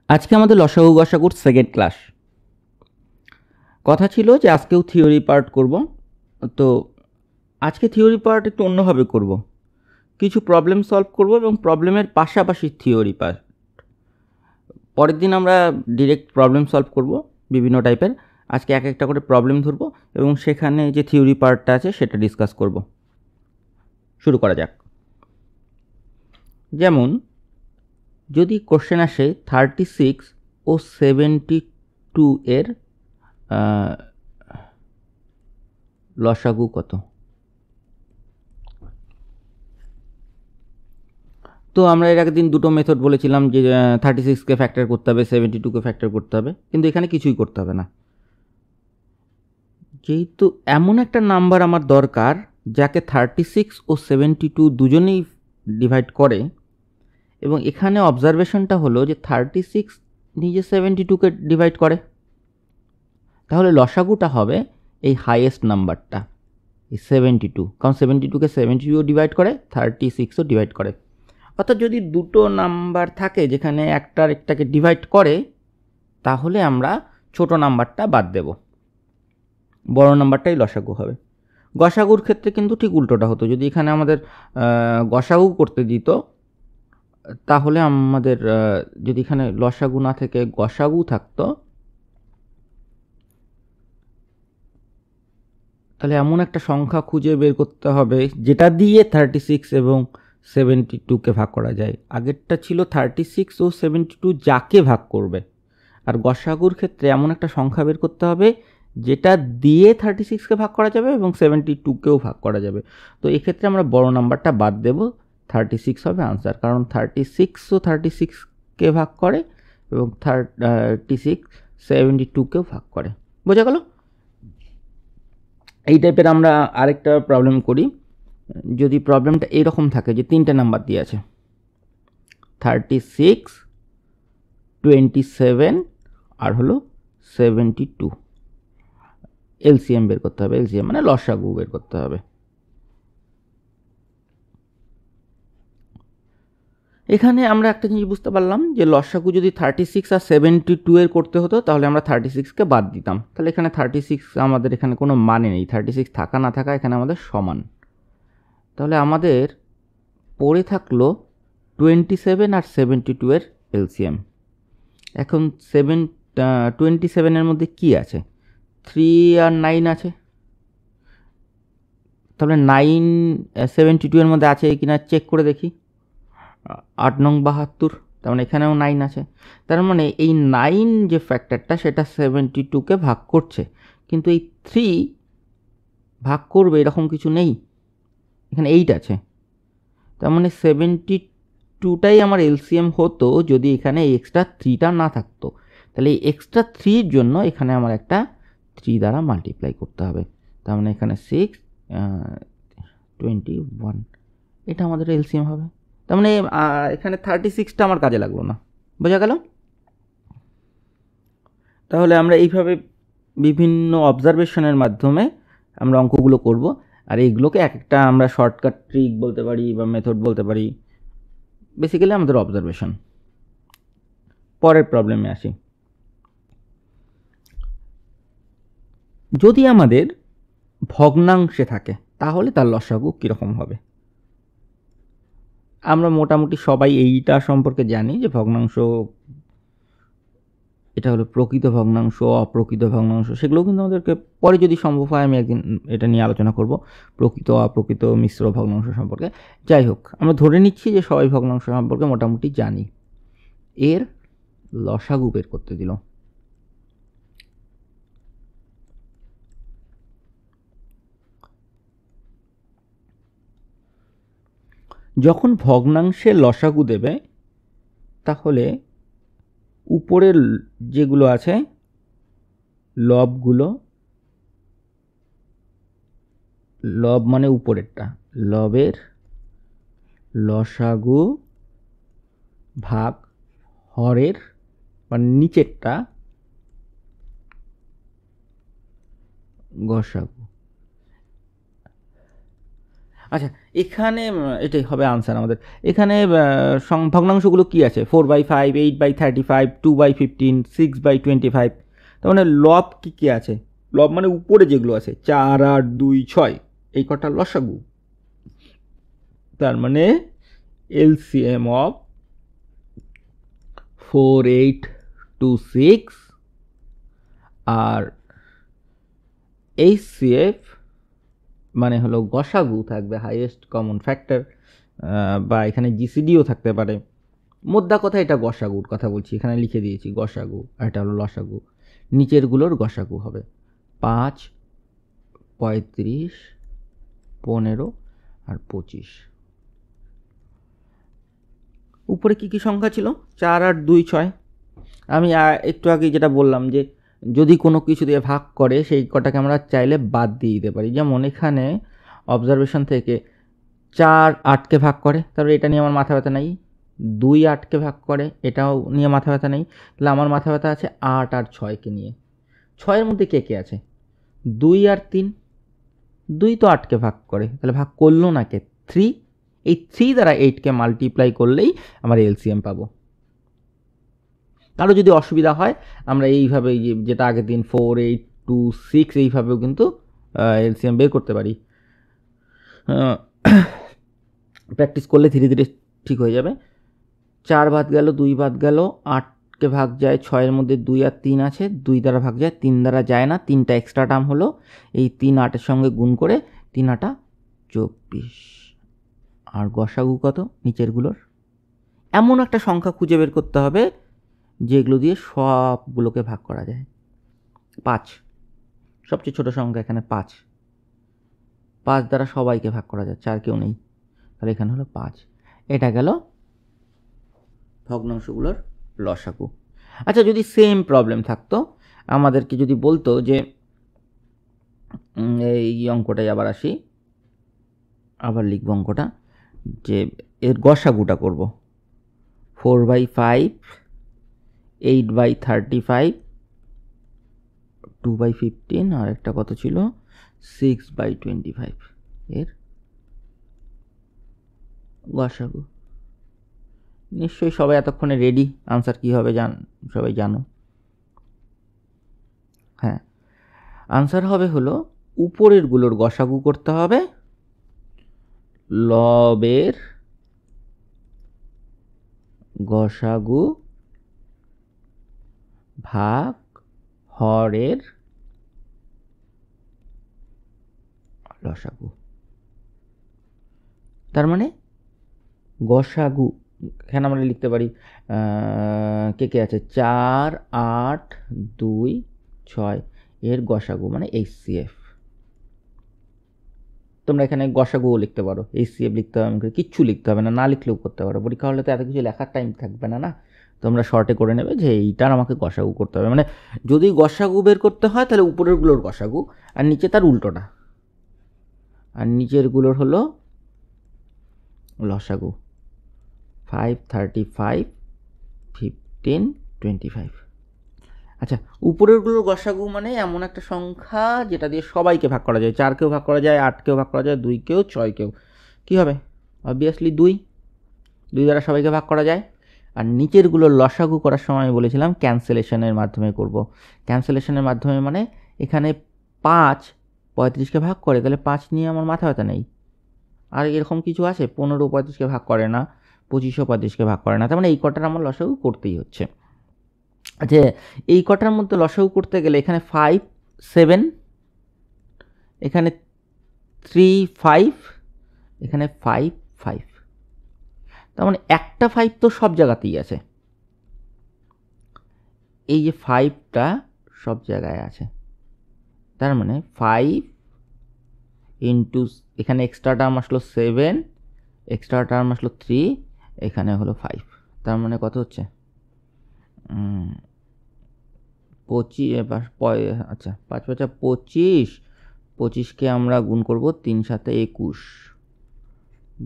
আজকে আমাদের লসাগু গসাগুর সেকেন্ড ক্লাস। কথা ছিল যে আজকেও থিওরি পার্ট করব, তো আজকে থিওরি পার্ট একটু অন্যভাবে করব। কিছু প্রবলেম সলভ করব এবং প্রবলেমের পাশাপাশি থিওরি পার্ট। পরের দিন আমরা ডিরেক্ট প্রবলেম সলভ করব বিভিন্ন টাইপের। আজকে এক একটা করে প্রবলেম ধরব এবং সেখানে যে থিওরি পার্টটা আছে সেটা ডিসকাস করব। শুরু করা যাক। যেমন যদি কোশ্চেন আসে 36 ও 72 এর লসাগু কত, তো আমরা এর আগের দিন দুটো মেথড বলেছিলাম যে 36কে ফ্যাক্টর করতে হবে, 72কে ফ্যাক্টর করতে হবে, কিন্তু এখানে কিছুই করতে হবে না। যেহেতু এমন একটা নাম্বার আমার দরকার যাকে 36 ও 72 দুজনেই ডিভাইড করে, এবং এখানে অবজারভেশনটা হলো যে 36 নিজে 72কে ডিভাইড করে, তাহলে লসাগুটা হবে এই হাইয়েস্ট নাম্বারটা, এই 72, কারণ 72কে 72 ডিভাইড করে, 36ও ডিভাইড করে। অর্থাৎ যদি দুটো নাম্বার থাকে যেখানে একটার একটাকে ডিভাইড করে, তাহলে আমরা ছোট নাম্বারটা বাদ দেব, বড় নাম্বারটাই লসাগু হবে। গসাগুর ক্ষেত্রে কিন্তু ঠিক উল্টোটা হতো। যদি এখানে আমাদের গসাগু করতে দিত, তাহলে আমাদের যদি এখানে লসাগু না থেকে গসাগু থাকতো, তাহলে এমন একটা সংখ্যা খুঁজে বের করতে হবে যেটা দিয়ে 36 এবং 72কে ভাগ করা যায়। আগেরটা ছিল 36 ও 72 যাকে ভাগ করবে, আর গসাগুর ক্ষেত্রে এমন একটা সংখ্যা বের করতে হবে যেটা দিয়ে 36কে ভাগ করা যাবে এবং 72কেও ভাগ করা যাবে। তো এক্ষেত্রে আমরা বড় নাম্বারটা বাদ দেব, 36 হবে আনসার, কারণ 36ও 36কে ভাগ করে এবং 36 72কেও ভাগ করে। বোঝা গেল? এই টাইপের আমরা আরেকটা প্রবলেম করি। যদি প্রবলেমটা এইরকম থাকে যে তিনটে নাম্বার দিয়ে আছে, 36, 27 আর হলো 72, এলসিএম বের করতে হবে। এলসিএম মানে লসাগু বের করতে হবে। এখানে আমরা একটা জিনিস বুঝতে পারলাম যে লসাগু যদি 36 আর 72 এর করতে হতো, তাহলে আমরা 36কে বাদ দিতাম, তাহলে এখানে 36 আমাদের এখানে কোনো মানে নেই, 36 থাকা না থাকা এখানে আমাদের সমান। তাহলে আমাদের পড়ে থাকলো 27 আর 72 এর এলসিএম। এখন 27 এর মধ্যে কি আছে? 3 আর 9 আছে, তাহলে 9 72 এর মধ্যে আছে কিনা চেক করে দেখি। 8 নং 72, তার মানে এখানেও 9 আছে। তার মানে এই 9 যে ফ্যাক্টরটা সেটা 72কে ভাগ করছে, কিন্তু এই 3 ভাগ করবে এরকম কিছু নেই, এখানে 8 আছে। তার মানে 72টাই আমার এলসিএম হতো যদি এখানে এক্সট্রা 3টা না থাকতো। তাহলে এই এক্সট্রা 3-র জন্য এখানে আমার একটা 3 দ্বারা মাল্টিপ্লাই করতে হবে। তার মানে এখানে 6, 21, এটা আমাদের এলসিএম হবে। তার মানে এখানে 36টা আমার কাজে লাগলো না। বোঝা গেল? তাহলে আমরা এইভাবে বিভিন্ন অবজারভেশনের মাধ্যমে আমরা অঙ্কগুলো করব, আর এইগুলোকে এক একটা আমরা শর্টকাট ট্রিক বলতে পারি বা মেথড বলতে পারি। বেসিক্যালি আমাদের অবজারভেশন। পরের প্রবলেমে আসি। যদি আমাদের ভগ্নাংশে থাকে তাহলে তার লসাগু কীরকম হবে? আমরা মোটামুটি সবাই এইটা সম্পর্কে জানি যে ভগ্নাংশ, এটা হলো প্রকৃত ভগ্নাংশ, অপ্রকৃত ভগ্নাংশ, সেগুলোও কিন্তু আমাদেরকে পরে যদি সম্ভব হয় আমি একদিন এটা নিয়ে আলোচনা করব, প্রকৃত অপ্রকৃত মিশ্র ভগ্নাংশ সম্পর্কে। যাই হোক, আমরা ধরে নিচ্ছি যে সবাই ভগ্নাংশ সম্পর্কে মোটামুটি জানি। এর লসাগু বের করতে দিল। যখন ভগ্নাংশের লসাগু দেবে, তাহলে উপরের যেগুলো আছে লবগুলো, লব মানে উপরেরটা, লবের লসাগু ভাগ হরের মানে নিচেরটা গসাগু। আচ্ছা, এখানে এটাই হবে আনসার আমাদের। এখানে ভগ্নাংশগুলো কী আছে? 4/5, 8/35, 2/15, 6/25। তার মানে লব কী কী আছে? লব মানে উপরে যেগুলো আছে 4, 8, 2, 6 এই কটা লসাগু। তার মানে এলসিএম অফ 4, 8, 2, 6 আর এইচসিএফ মানে হলো গসাগু থাকবে, হাইয়েস্ট কমন ফ্যাক্টর, বা এখানে জিসিডিও থাকতে পারে। মোদ্দা কথা এটা গসাগুর কথা বলছি, এখানে লিখে দিয়েছি গসাগু, আর এটা হলো লসাগু। নিচেরগুলোর গসাগু হবে 5, 35, 15 আর 25। উপরে কি কি সংখ্যা ছিল? 4, 8, 2, 6। আমি একটু আগে যেটা বললাম যে যদি কোনো কিছু দিয়ে ভাগ করে সেই কটাকে আমরা চাইলে বাদ দিয়ে দিতে পারি। যেমন এখানে অবজারভেশন থেকে 4 8কে ভাগ করে, তারপরে এটা নিয়ে আমার মাথা ব্যথা নেই। 2 8কে ভাগ করে, এটাও নিয়ে মাথা ব্যথা নেই। তাহলে আমার মাথা ব্যথা আছে 8 আর 6কে নিয়ে। 6-এর মধ্যে কে কে আছে? 2 আর 3। 2 তো 8কে ভাগ করে, তাহলে ভাগ করলো না কে? 3। এই 3 দ্বারা 8কে মাল্টিপ্লাই করলেই আমরা এলসিএম পাবো। আরও যদি অসুবিধা হয় আমরা এইভাবে যেটা আগের দিন 4, 8, 2, 6 এইভাবেও কিন্তু এলসিএম বের করতে পারি। প্র্যাকটিস করলে ধীরে ধীরে ঠিক হয়ে যাবে। 4 বাদ গেল, 2 বাদ গেল, 8কে ভাগ যায় 6-এর মধ্যে 2 আর 3 আছে, 2 দ্বারা ভাগ যায়, 3 দ্বারা যায় না, 3টা এক্সট্রা টার্ম হলো। এই 3 8-এর সঙ্গে গুণ করে 3 8 24। আর গসাগু কত নিচেরগুলোর? এমন একটা সংখ্যা খুঁজে বের করতে হবে যেগুলো দিয়ে সবগুলোকে ভাগ করা যায়। 5 সবচেয়ে ছোট সংখ্যা, এখানে 5। 5 দ্বারা সবাইকে ভাগ করা যাচ্ছে, আর কেউ নেই, তাহলে এখানে হলো 5। এটা গেল ভগ্নাংশগুলোর লসাগু। আচ্ছা, যদি সেম প্রবলেম থাকতো, আমাদেরকে যদি বলতো যে এই অঙ্কটাই আবার আসি, আবার লিখব অঙ্কটা, যে এর গসাগুটা করব 4/5, 8/35, 2/15 আর একটা কত ছিল 6/25 এর গসাগু। নিশ্চয়ই সবাই এতক্ষণে রেডি, আনসার কী হবে সবাই জানো। হ্যাঁ, আনসার হবে হলো উপরেরগুলোর গসাগু করতে হবে, লবের গসাগু ভাগ হরের লসাগু। তার মানে গসাগু এখানে আমরা লিখতে পারি কে কে আছে 4, 8, 2, 6 এর গসাগু মানে এইচসিএফ। তোমরা এখানে গসাগুও লিখতে পারো, এইচসিএফ লিখতে হবে, আমাকে কিচ্ছু লিখতে হবে না, না লিখলেও করতে পারো। পরীক্ষা হলে তো এত কিছু লেখার টাইম থাকবে না, না তোমরা শর্টে করে নেবে যে এইটার আমাকে গসাগু করতে হবে। মানে যদি গসাগু বের করতে হয় তাহলে উপরেরগুলোর গসাগু, আর নিচে তার উল্টোটা, আর নিচেরগুলোর হলো লসাগু 5, 35, 15, 25। আচ্ছা, উপরেরগুলোর গসাগু মানে এমন একটা সংখ্যা যেটা দিয়ে সবাইকে ভাগ করা যায়। 4কেও ভাগ করা যায়, 8কেও ভাগ করা যায়, 2কেও, 6কেও। কী হবে? অবভিয়াসলি 2 দ্বারা সবাইকে ভাগ করা যায়। আর নিচেরগুলোর লসাগু করার সময় বলেছিলাম ক্যান্সেলেশনের মাধ্যমে করব। ক্যান্সেলেশনের মাধ্যমে মানে এখানে 5 35কে ভাগ করে, তাহলে 5 নিয়ে আমার মাথা ব্যথা নেই। আর এরকম কিছু আছে 15 35কে ভাগ করে না, 25ও 35কে ভাগ করে না, তার মানে এই কটার আমার লসাগু করতেই হচ্ছে। আচ্ছা, এই কটার মধ্যে লসাগু করতে গেলে এখানে 5, 7, এখানে 3, 5, এখানে 5, 5, তার মানে একটা 5 তো সব জায়গাতেই আছে। এই যে 5টা সব জায়গায় আছে, তার মানে 5 ইন্টু এখানে এক্সট্রা টার্ম আসলো 7, এক্সট্রা টার্ম আসলো 3, এখানে হলো 5, তার মানে কত হচ্ছে 25। আচ্ছা, 5 5 25, 25কে আমরা গুণ করব 3 7 21,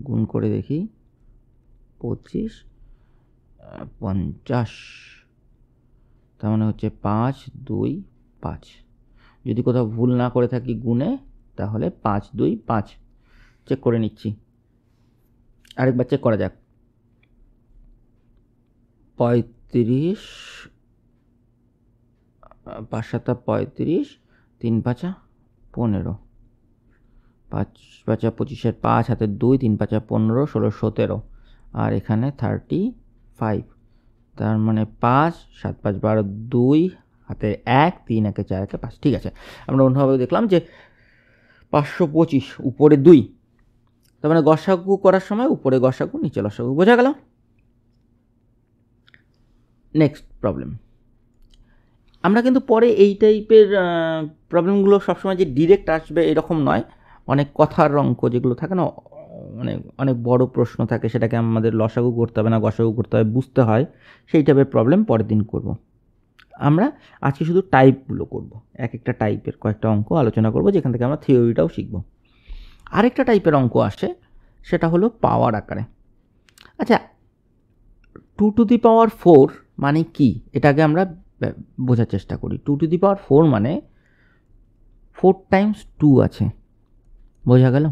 গুণ করে দেখি 25 50, তার মানে হচ্ছে 5 2 5। যদি কোথাও ভুল না করে থাকি গুণে, তাহলে 5 2 5 চেক করে নিচ্ছি। আরেকবার চেক করা যাক। 35, 5 7 35, 3 5 15, 5 5 25, 5 হাতে 2, 3 5 15, 16 17, আর এখানে 35, তার মানে 5 7 5 12, 2 হাতে 1, 3 1 4 1 5। ঠিক আছে, আমরা অন্যভাবে দেখলাম যে 525 উপরে 2, তার মানে গসাগু করার সময় উপরে গসাগু নিচে লসাগু। বোঝা গেল? Next problem. আমরা কিন্তু পরে এই টাইপের প্রবলেমগুলো সবসময় যে ডিরেক্ট আসবে এরকম নয়, অনেক কথার অঙ্ক যেগুলো থাকে না, মানে অনেক বড় প্রশ্ন থাকে, সেটাকে আমাদের লসাগু করতে হবে না গসাগু করতে হবে, বুঝতে হয়, সেই টাইপের প্রবলেম পরের দিন করব। আমরা আজকে শুধু টাইপগুলো করব, এক একটা টাইপের কয়েকটা অঙ্ক আলোচনা করব, যেখান থেকে আমরা থিওরিটাও শিখব। আরেকটা টাইপের অঙ্ক আসে, সেটা হলো পাওয়ার আকারে। আচ্ছা, 2 to the power 4 মানে কি, এটাকে আমরা বোঝার চেষ্টা করি। 2 to the power 4 মানে 4 times 2 আছে, বোঝা গেল?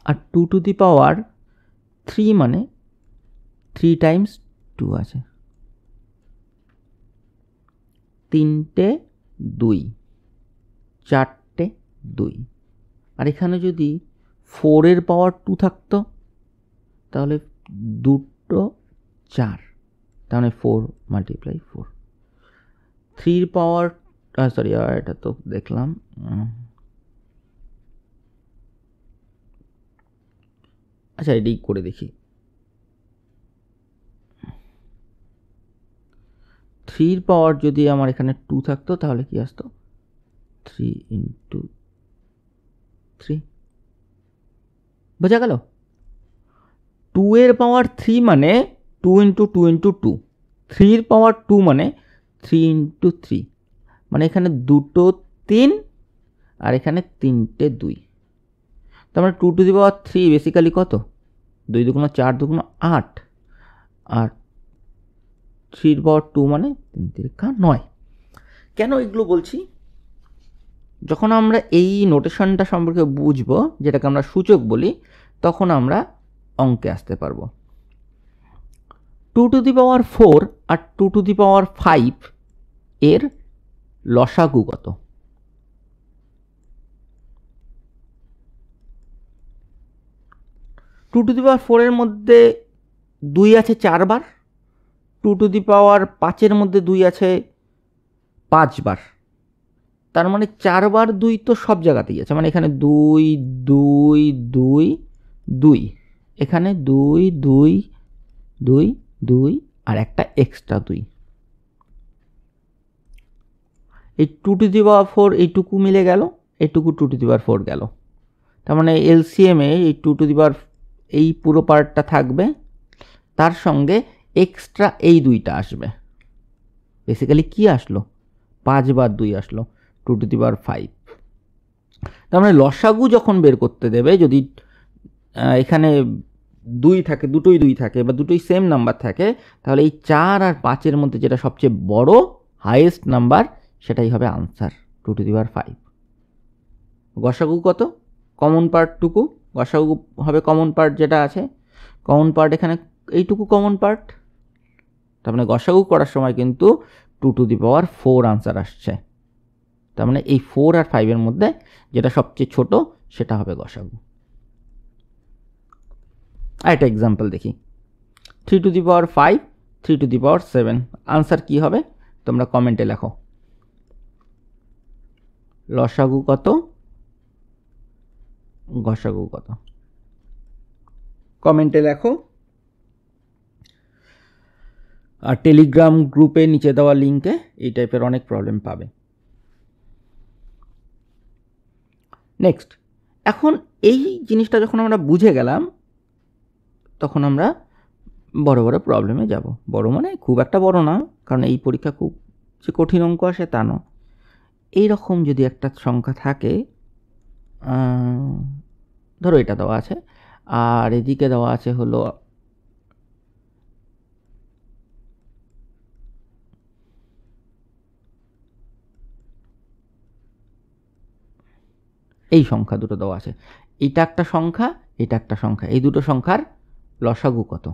আর 2 to the power 3 মানে 3 times 2 আছে, 3টে 2, 4টে 2। আর এখানে যদি 4 এর পাওয়ার 2 থাকতো তাহলে 2 4, তার মানে 4 × 4। 3 এর পাওয়ার সরি, এটা তো দেখলাম, আচ্ছা এটাই করে দেখি। 3 এর পাওয়ার যদি আমার এখানে 2 থাকতো তাহলে কি আসতো, 3 × 3। বোঝা গেল? 2 এর পাওয়ার 3 মানে 2 × 2 × 2, 3 এর পাওয়ার 2 মানে 3 × 3, মানে এখানে 2টো 3 আর এখানে 3টে 2, তার মানে 2 to the power 3 বেসিক্যালি কত, 2 2 4 2 8, আর 3 এর পাওয়ার 2 মানে 3 3 9। কেন এগুলো বলছি? যখন আমরা এই নোটেশনটা সম্পর্কে বুঝবো, যেটাকে আমরা সূচক বলি, তখন আমরা অঙ্কে আসতে পারবো। 2 to the power 4 R 2 to the power 5 এর লসাগু কত? 2 to the power 4 এর মধ্যে 2 আছে 4 বার, 2 to the power 5 এর মধ্যে 2 আছে 5 বার, তার মানে 4 বার 2 তো সব জায়গাতেই আছে, মানে এখানে 2 2 2 2, এখানে 2 2 2 2 আর একটা এক্সট্রা 2। এই 2 to the power 4 এইটুকু মিলে গেল, এইটুকু 2 to the power 4 গেল, তার মানে এলসিএম এ এই 2 to the power এই পুরো পার্টটা থাকবে, তার সঙ্গে এক্সট্রা এই 2টা আসবে। বেসিক্যালি কি আসলো, 5 বার 2 আসলো, 2 to the power 5। তার মানে লসাগু যখন বের করতে দেবে, যদি এখানে 2 থাকে, দুটোই 2 থাকে বা দুটোই সেম নাম্বার থাকে, তাহলে এই 4 আর 5 এর মধ্যে যেটা সবচেয়ে বড় হাইয়েস্ট নাম্বার সেটাই হবে আনসার, 2 to the power 5। গসাগু কত, কমন পার্টটুকু, গসাগু হবে কমন পার্ট যেটা আছে, কমন পার্ট এখানে এইটুকু কমন পার্ট, তার মানে গসাগু করার সময় কিন্তু 2 to the power 4 আনসার আসছে, তার মানে এই 4 আর 5 এর মধ্যে যেটা সবচেয়ে ছোট সেটা হবে গসাগু। আর একটা এক্সাম্পল দেখি, 3 to the power 5, 3 to the power 7, answer কি হবে তোমরা কমেন্টে লেখো। লসাগু কত, গসাগু কত, কমেন্টে লেখো। আর টেলিগ্রাম গ্রুপে নিচে দেওয়া লিঙ্কে এই টাইপের অনেক প্রবলেম পাবে। নেক্সট, এখন এই জিনিসটা যখন আমরা বুঝে গেলাম, তখন আমরা বড় বড় প্রবলেমে যাব। বড় মানে খুব একটা বড় না, কারণ এই পরীক্ষা খুব যে কঠিন অঙ্ক আসে তা নয়। এইরকম যদি একটা সংখ্যা থাকে, ধরো এটা দেওয়া আছে, আর এদিকে দেওয়া আছে হলো এই সংখ্যা দুটো দেওয়া আছে, এটা একটা সংখ্যা, এটা একটা সংখ্যা, এই দুটো সংখ্যার লসাগু কত?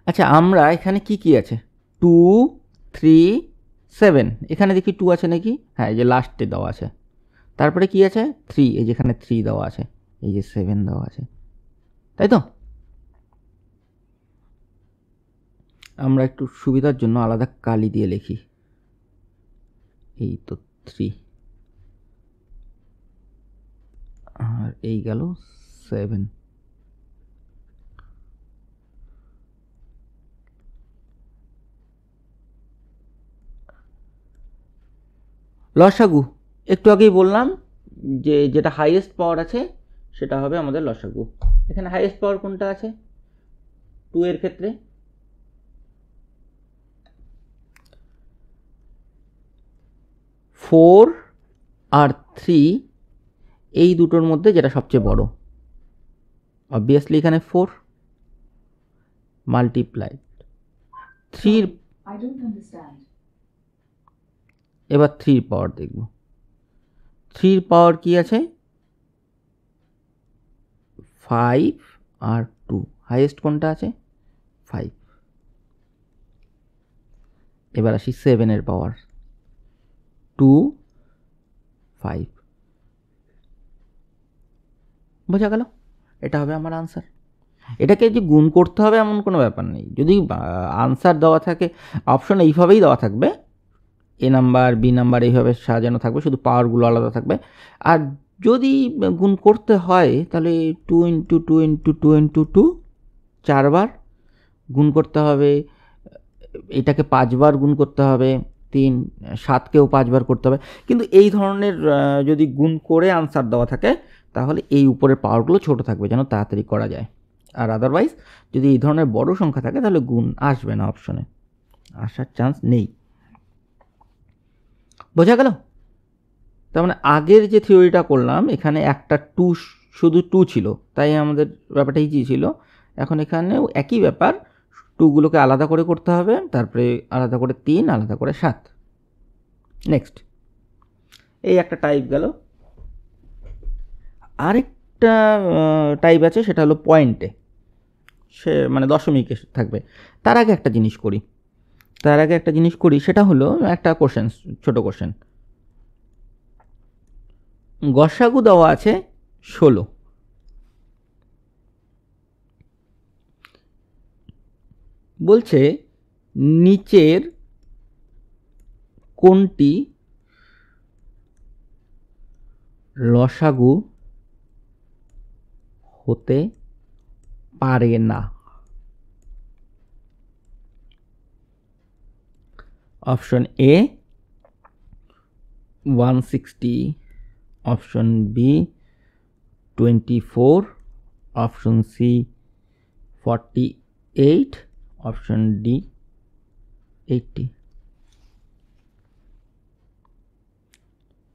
আচ্ছা, আমরা এখানে কি কি আছে? 2, 3, 7, এখানে দেখি 2 আছে নাকি? হ্যাঁ, এই যে লাস্টে দেওয়া আছে। তারপরে কি আছে? 3, এই যেখানে 3 দেওয়া আছে, এই যে 7 দেওয়া আছে, তাই তো? আমরা একটু সুবিধার জন্য আলাদা কালি দিয়ে লিখি। এই তো 3, আর এই গেল 7। লসাগু একটু আগেই বললাম যে যেটা হাইয়েস্ট পাওয়ার আছে সেটা হবে আমাদের লসাগু। এখানে হাইয়েস্ট পাওয়ার কোনটা আছে 2 এর ক্ষেত্রে? 4 আর 3, এই দুটোর মধ্যে যেটা সবচেয়ে বড়, অবভিয়াসলি এখানে 4 মাল্টিপ্লাইড 3। এবার 3 পাওয়ার দেখব। 3 পাওয়ার কি আছে? 5 আর 2, হাইয়েস্ট কোনটা আছে? 5। এবার আসি 7 এর পাওয়ার, 2, 5। বোঝা গেল? এটা হবে আমার আনসার। এটাকে যে গুণ করতে হবে এমন কোনো ব্যাপার নেই। যদি আনসার দেওয়া থাকে, অপশন এইভাবেই দেওয়া থাকবে, এ নাম্বার, বি নাম্বার এইভাবে সাজানো থাকবে, শুধু পাওয়ারগুলো আলাদা থাকবে। আর যদি গুণ করতে হয় তাহলে 2 ইন্টু 2 ইন্টু 2 ইন্টু 2, 4 বার গুণ করতে হবে। এটাকে 5 বার গুণ করতে হবে, 3, 7কেও 5 বার করতে হবে। কিন্তু এই ধরনের যদি গুণ করে আনসার দেওয়া থাকে তাহলে এই উপরের পাওয়ারগুলো ছোট থাকবে, যেন তাড়াতাড়ি করা যায়। আর আদারওয়াইজ যদি এই ধরনের বড় সংখ্যা থাকে তাহলে গুণ আসবে না, অপশনে আসার চান্স নেই। বোঝা গেল? তার মানে আগের যে থিওরিটা করলাম, এখানে একটা 2, শুধু 2 ছিল, তাই আমাদের ব্যাপারটা ইজি ছিল। এখন এখানেও একই ব্যাপার, 2গুলোকে আলাদা করে করতে হবে, তারপরে আলাদা করে 3, আলাদা করে 7। নেক্সট, এই একটা টাইপ গেল। আরেকটা টাইপ আছে, সেটা হলো পয়েন্টে, সে মানে দশমিকে থাকবে। তার আগে একটা জিনিস করি, সেটা হলো একটা কোশ্চেন, ছোট কোশ্চেন। গসাগু দেওয়া আছে 16, বলছে নিচের কোনটি লসাগু হতে পারে না? Option A 160, option B 24, option C 48, option D 80।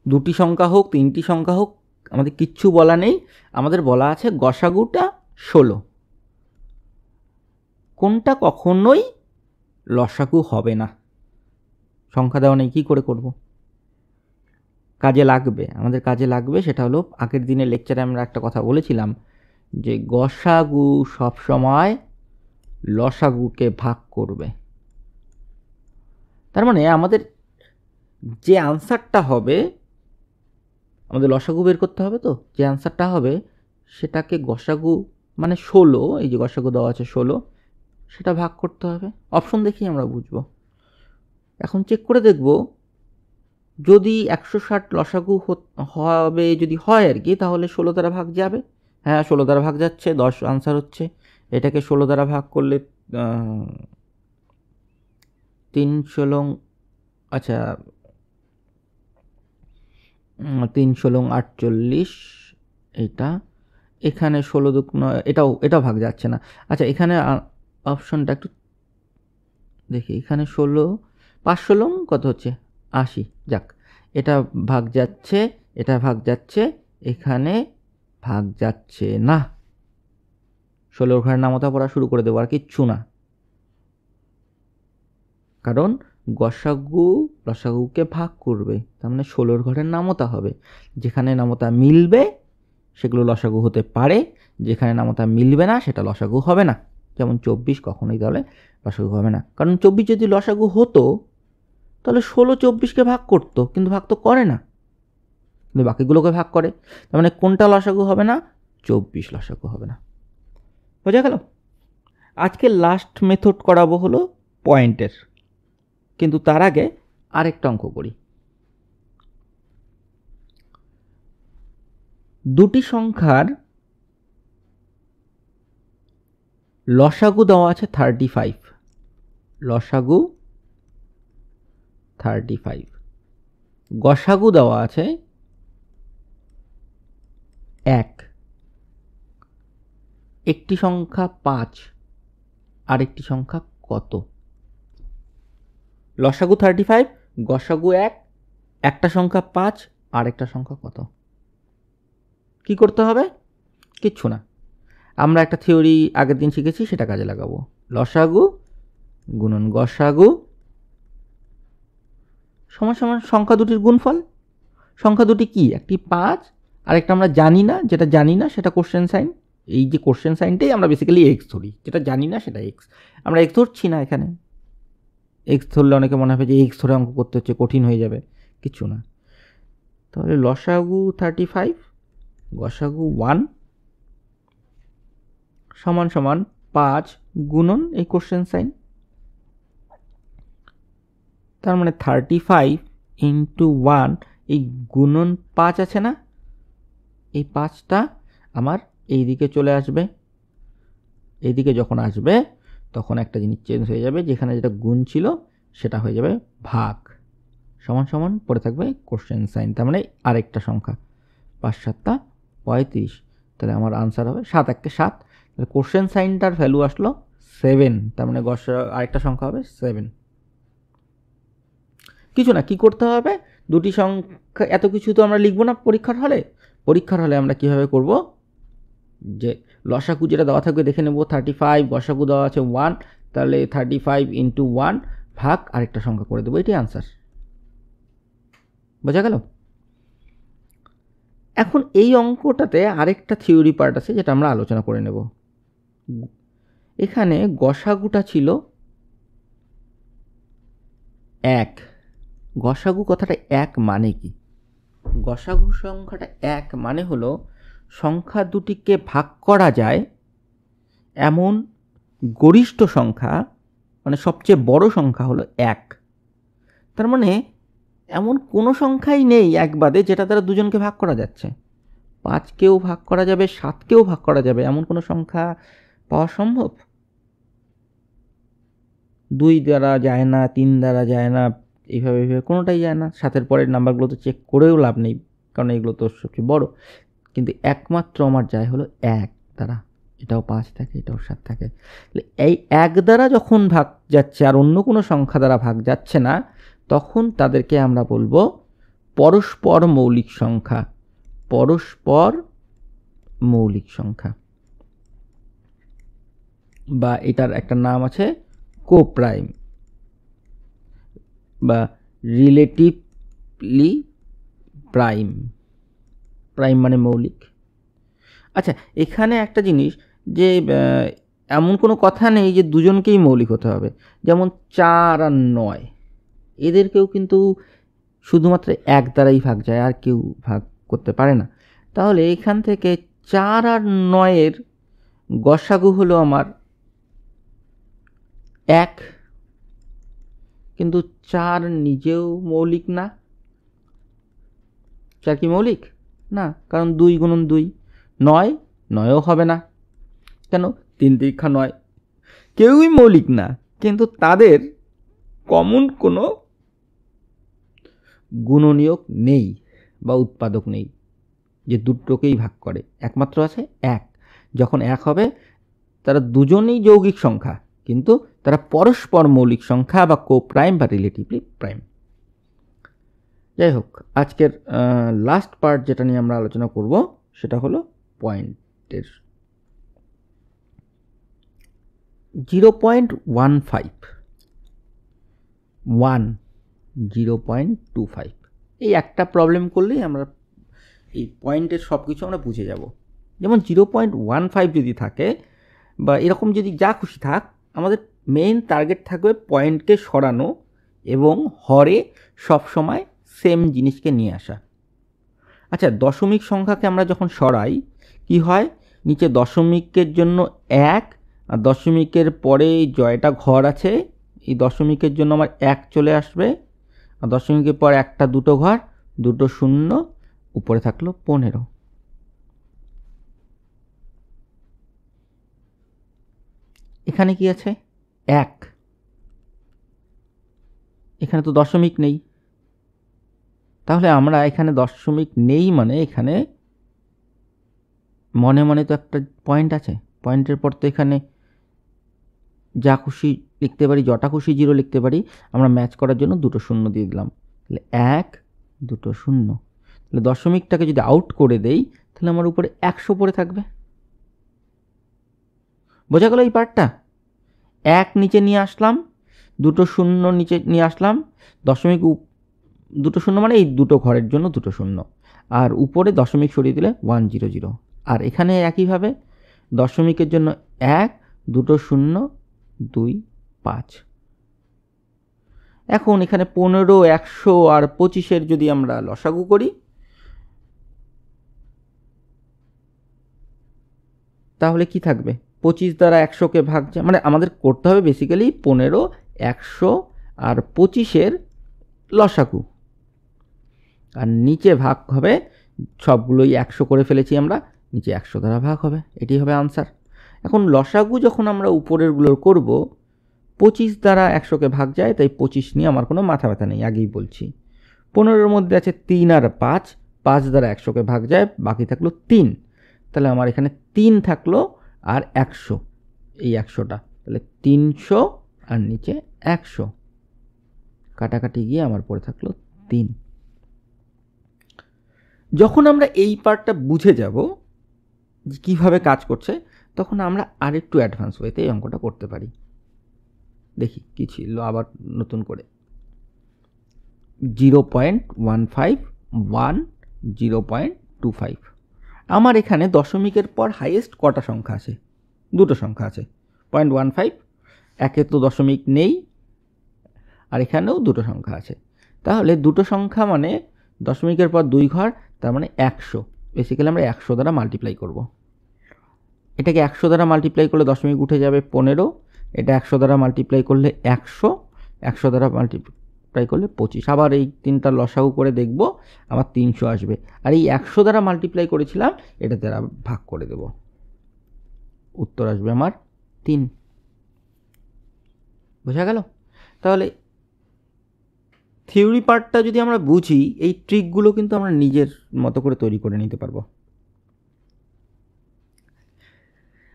দুটি সংখ্যা হোক, তিনটি সংখ্যা হোক, আমাদের কিচ্ছু বলা নেই, আমাদের বলা আছে গসাগুটা 16, কোনটা কখনোই লসাগু হবে না। সংখ্যা দেওয়া নেই, কী করে করব? কাজে লাগবে, আমাদের কাজে লাগবে। সেটা হলো আগের দিনের লেকচারে আমরা একটা কথা বলেছিলাম যে গসাগু সবসময় লসাগুকে ভাগ করবে। তার মানে আমাদের যে আনসারটা হবে, আমাদের লসাগু বের করতে হবে, তো যে আনসারটা হবে সেটাকে গসাগু মানে 16, এই যে গসাগু দেওয়া আছে 16, সেটা ভাগ করতে হবে। অপশন দেখি আমরা বুঝবো। এখন চেক করে দেখব, যদি 160 লসাগু হবে, যদি হয় আর কি, তাহলে 16 দ্বারা ভাগ যাবে। হ্যাঁ, 16 দ্বারা ভাগ যাচ্ছে, 10 আনসার হচ্ছে। এটাকে 16 দ্বারা ভাগ করলে 3 16, আচ্ছা 3 16 48, এটা এখানে 16 2 এটাও ভাগ যাচ্ছে না। আচ্ছা, এখানে অপশনটা একটু দেখি, এখানে 16 5 16 কত হচ্ছে 80, যাক, এটা ভাগ যাচ্ছে, এটা ভাগ যাচ্ছে, এখানে ভাগ যাচ্ছে না। 16 ঘরের নামতা পড়া শুরু করে দেবো, আর কিচ্ছু না, কারণ গসাগু লসাগুকে ভাগ করবে, তার মানে 16 ঘরের নামতা হবে। যেখানে নামতা মিলবে সেগুলো লসাগু হতে পারে, যেখানে নামতা মিলবে না সেটা লসাগু হবে না। যেমন 24 কখনোই তাহলে লসাগু হবে না, কারণ 24 যদি লসাগু হতো তাহলে 16 24কে ভাগ করতো, কিন্তু ভাগ তো করে না, কিন্তু বাকিগুলোকে ভাগ করে। তার মানে কোনটা লসাগু হবে না? 24 লসাগু হবে না। বোঝা গেল? আজকে লাস্ট মেথড করাবো হলো পয়েন্টের, কিন্তু তার আগে আরেকটা অঙ্ক করি। দুটি সংখ্যার লসাগু দেওয়া আছে 35, লসাগু 35, গসাগু দেওয়া আছে 1, একটি সংখ্যা 5 আর একটি সংখ্যা কত? লসাগু 35, গসাগু 1, একটা সংখ্যা 5 আর একটা সংখ্যা কত? কি করতে হবে? কিচ্ছু না, আমরা একটা থিওরি আগের দিন শিখেছি, সেটা কাজে লাগাবো। লসাগু গুণন গসাগু সমান সমান সংখ্যা দুটির গুণফল। সংখ্যা দুটি কি? একটি 5 আর একটা আমরা জানি না, যেটা জানি না সেটা কোশ্চেন সাইন। এই যে কোশ্চেন সাইনটাই আমরা বেসিক্যালি এক্স ধরি, যেটা জানি না সেটা এক্স। আমরা এক্স ধরছি না এখানে, এক্স ধরলে অনেকে মনে হবে যে এক্স ধরে অঙ্ক করতে হচ্ছে, কঠিন হয়ে যাবে, কিছু না। তাহলে লসাগু 35 গসাগু 1 সমান সমান 5 গুণন এই কোশ্চেন সাইন, তার মানে 35 ইন্টু 1, এই গুণন 5 আছে না, এই 5টা আমার এই দিকে চলে আসবে। এই দিকে যখন আসবে তখন একটা জিনিস চেঞ্জ হয়ে যাবে, যেখানে যেটা গুণ ছিল সেটা হয়ে যাবে ভাগ, সমান সমান পড়ে থাকবে কোশ্চেন সাইন। তার মানে আরেকটা সংখ্যা 5 7 35, তাহলে আমার আনসার হবে 7 1 7। তাহলে কোশ্চেন সাইনটার ভ্যালু আসলো 7, তার মানে আরেকটা সংখ্যা হবে 7। কিছু না, কি করতে হবে? দুটি সংখ্যা, এত কিছু তো আমরা লিখবো না পরীক্ষার হলে। পরীক্ষার হলে আমরা কিভাবে করব, যে লসাগু যেটা দেওয়া থাকবে দেখে নেব 35, গসাগু দেওয়া আছে 1, তাহলে 35 ইন্টু 1 ভাগ আরেকটা সংখ্যা করে দেবো, এটাই আনসার। বোঝা গেল? এখন এই অঙ্কটাতে আরেকটা থিওরি পার্ট আছে যেটা আমরা আলোচনা করে নেব। এখানে গসাগুটা ছিল 1, গসাগু কথাটা 1 মানে কি? গসাগু সংখ্যাটা 1 মানে হলো সংখ্যা দুটিকে ভাগ করা যায় এমন গরিষ্ঠ সংখ্যা, মানে সবচেয়ে বড় সংখ্যা হলো 1। তার মানে এমন কোনো সংখ্যাই নেই এক বাদে যেটা দ্বারা দুজনকে ভাগ করা যাচ্ছে। 5কেও ভাগ করা যাবে, 7কেও ভাগ করা যাবে, এমন কোনো সংখ্যা পাওয়া সম্ভব? 2 দ্বারা যায় না, 3 দ্বারা যায় না, এইভাবে কোনোটাই যায় না। 7-এর পরের নাম্বারগুলো তো চেক করেও লাভ নেই, কারণ এগুলো তো সবচেয়ে বড়। কিন্তু একমাত্র আমার যায় হলো 1 দ্বারা, এটাও 5 থাকে, এটাও 7 থাকে। তাহলে এই 1 দ্বারা যখন ভাগ যাচ্ছে আর অন্য কোনো সংখ্যা দ্বারা ভাগ যাচ্ছে না, তখন তাদেরকে আমরা বলবো পরস্পর মৌলিক সংখ্যা। পরস্পর মৌলিক সংখ্যা, বা এটার একটা নাম আছে কোপ্রাইম বা রিলেটিভলি প্রাইম। প্রাইম মানে মৌলিক। আচ্ছা, এখানে একটা জিনিস, যে এমন কোনো কথা নেই যে দুজনকেই মৌলিক হতে হবে। যেমন 4 আর 9, এদেরকেও কিন্তু শুধুমাত্র 1 দ্বারাই ভাগ যায়, আর কেউ ভাগ করতে পারে না। তাহলে এখান থেকে 4 আর 9-এর গসাগু হলো আমার 1, কিন্তু 4 নিজেও মৌলিক না। 4 কি মৌলিক? না, কারণ 2 গুণন 2, 9, 9ও হবে না। কেন? 3 তিরিক্ষা 9, কেউই মৌলিক না, কিন্তু তাদের কমন কোনো গুণনীয়ক নেই বা উৎপাদক নেই যে দুটোকেই ভাগ করে। একমাত্র আছে 1। যখন 1 হবে তারা দুজনেই যৌগিক সংখ্যা, কিন্তু তারা পরস্পর মৌলিক সংখ্যা বা কোপ্রাইম বা রিলেটিভলি প্রাইম। যাই হোক, আজকের লাস্ট পার্ট যেটা নিয়ে আমরা আলোচনা করব সেটা হলো পয়েন্টের। 0.15 0.25। এই একটা প্রবলেম করলেই আমরা এই পয়েন্টের সব কিছু আমরা বুঝে যাব। যেমন 0.15 যদি থাকে বা এরকম যদি যা খুশি থাক, আমাদের মেইন টার্গেট থাকবে পয়েন্টকে সরানো এবং হরে সবসময় সেম জিনিসকে নিয়ে আসা। আচ্ছা, দশমিক সংখ্যাকে আমরা যখন সরাই কি হয়, নিচে দশমিকের জন্য 1 আর দশমিকের পরে জয়টা ঘর আছে, এই দশমিকের জন্য আমার 1 চলে আসবে, আর দশমিকের পর একটা দুটো ঘর, দুটো শূন্য, উপরে থাকলো 15। এখানে কি আছে 1, এখানে তো দশমিক নেই, তাহলে আমরা এখানে দশমিক নেই মানে এখানে মনে মনে তো একটা পয়েন্ট আছে, পয়েন্টের পর তো এখানে যা খুশি লিখতে পারি, যটা খুশি 0 লিখতে পারি। আমরা ম্যাচ করার জন্য দুটো শূন্য দিয়ে দিলাম, তাহলে 1 দুটো শূন্য। তাহলে দশমিকটাকে যদি আউট করে দেই তাহলে আমার উপরে 100 পড়ে থাকবে। বোঝা গেল এই পার্টটা? 1 নিচে নিয়ে আসলাম, দুটো শূন্য নিচে নিয়ে আসলাম, দশমিক দুটো শূন্য মানে এই দুটো ঘরের জন্য দুটো শূন্য, আর উপরে দশমিক সরিয়ে দিলে 100। আর এখানে একইভাবে দশমিকের জন্য 1 দুটো শূন্য 2 5। এখন এখানে 15, 100 আর 25-এর যদি আমরা লসাগু করি তাহলে কি থাকবে? 25 দ্বারা 100-কে ভাগ যায়, মানে আমাদের করতে হবে বেসিক্যালি 15, 100 আর 25-এর লসাগু, আর নিচে ভাগ হবে, সবগুলোই 100 করে ফেলেছি আমরা, নিচে 100 দ্বারা ভাগ হবে, এটি হবে আনসার। এখন লসাগু যখন আমরা উপরেরগুলোর করব, 25 দ্বারা 100-কে ভাগ যায়, তাই 25 নিয়ে আমার কোনো মাথা ব্যথা নেই, আগেই বলছি। 15-এর মধ্যে আছে 3 আর 5, 5 দ্বারা 100-কে ভাগ যায়, বাকি থাকলো 3, তাহলে আমার এখানে 3 থাকলো আর 100, এই 100টা, তাহলে 300 আর নিচে 100, কাটাকাটি গিয়ে আমার পড়ে থাকলো 3। যখন আমরা এই পার্টটা বুঝে যাব যে কীভাবে কাজ করছে, তখন আমরা আরেকটু অ্যাডভান্স ওয়েতে এই অঙ্কটা করতে পারি। দেখি কী ছিল আবার নতুন করে। 0.15 1 0.25। আমার এখানে দশমিকের পর হাইয়েস্ট কটা সংখ্যা আছে? দুটো সংখ্যা আছে, 0.15, একে তো দশমিক নেই, আর এখানেও দুটো সংখ্যা আছে। তাহলে দুটো সংখ্যা মানে দশমিকের পর 2 ঘর, তার মানে 100। বেসিক্যালি আমরা 100 দ্বারা মাল্টিপ্লাই করব। এটাকে 100 দ্বারা মাল্টিপ্লাই করলে দশমিক উঠে যাবে 15, এটা 100 দ্বারা মাল্টিপ্লাই করলে 100, 100 দ্বারা মাল্টিপ্লাই করলে 25। আবার এই তিনটা লসাগু করে দেখব, আমার 300 আসবে, আর এই 100 দ্বারা মাল্টিপ্লাই করেছিলাম এটা দ্বারা ভাগ করে দেব, উত্তর আসবে আমার 3। বোঝা গেল? তাহলে থিওরি পার্টটা যদি আমরা বুঝি, এই ট্রিকগুলো কিন্তু আমরা নিজের মতো করে তৈরি করে নিতে পারবো।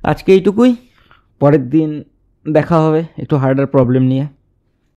আজকে এইটুকুই, পরের দিন দেখা হবে একটু হার্ডার প্রবলেম নিয়ে।